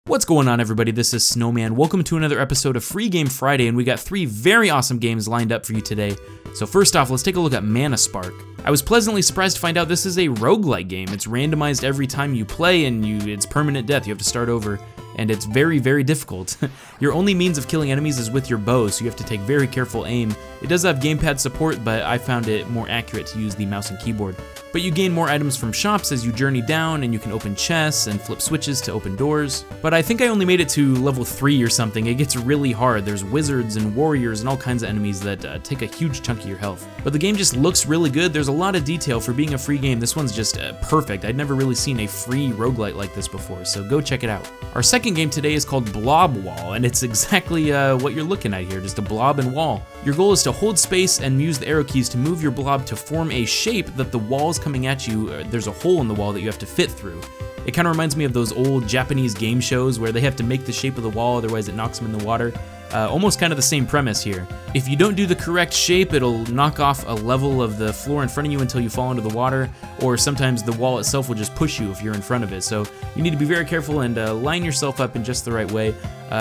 What's going on, everybody? This is Snowman. Welcome to another episode of Free Game Friday, and we got 3 very awesome games lined up for you today. So first off, let's take a look at Mana Spark. I was pleasantly surprised to find out this is a roguelike game. It's randomized every time you play, and it's permanent death. You have to start over, and it's very, very difficult. Your only means of killing enemies is with your bow, so you have to take very careful aim. It does have gamepad support, but I found it more accurate to use the mouse and keyboard. But you gain more items from shops as you journey down, and you can open chests and flip switches to open doors. But I think I only made it to level 3 or something. It gets really hard. There's wizards and warriors and all kinds of enemies that take a huge chunk of your health. But the game just looks really good. There's a lot of detail for being a free game. This one's just perfect. I'd never really seen a free roguelite like this before, so go check it out. Our second game today is called Blobwall, and it's exactly what you're looking at here, just a blob and wall. Your goal is to hold space and use the arrow keys to move your blob to form a shape that the walls coming at you, there's a hole in the wall that you have to fit through. It kind of reminds me of those old Japanese game shows where they have to make the shape of the wall, otherwise it knocks them in the water. Almost kind of the same premise here. If you don't do the correct shape, it'll knock off a level of the floor in front of you until you fall into the water, or sometimes the wall itself will just push you if you're in front of it. So you need to be very careful and line yourself up in just the right way.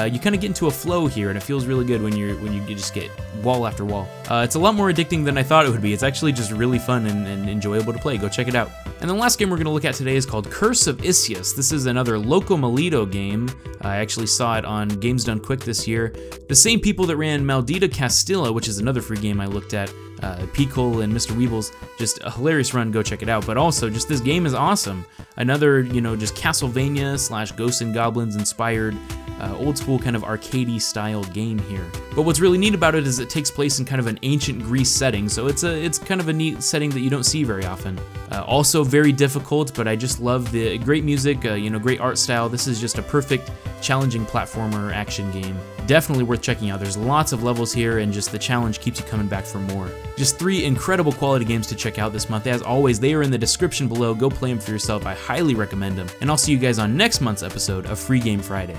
You kind of get into a flow here, and it feels really good when you just get wall after wall. It's a lot more addicting than I thought it would be. It's actually just really fun and enjoyable to play. Go check it out. And the last game we're going to look at today is called Curse of Issyos. This is another Loco Maldito game. I actually saw it on Games Done Quick this year. The same people that ran Maldita Castilla, which is another free game I looked at, Peekle and Mr. Weebles, just a hilarious run, go check it out. But also, just this game is awesome. Another, just Castlevania / Ghosts and Goblins inspired, old school kind of arcadey style game here. But what's really neat about it is it takes place in kind of an ancient Greece setting, so it's kind of a neat setting that you don't see very often. Also very difficult, but I just love the great music, great art style. This is just a perfect, challenging platformer action game. Definitely worth checking out. There's lots of levels here, and just the challenge keeps you coming back for more. Just 3 incredible quality games to check out this month. As always, they are in the description below. Go play them for yourself. I highly recommend them. And I'll see you guys on next month's episode of Free Game Friday.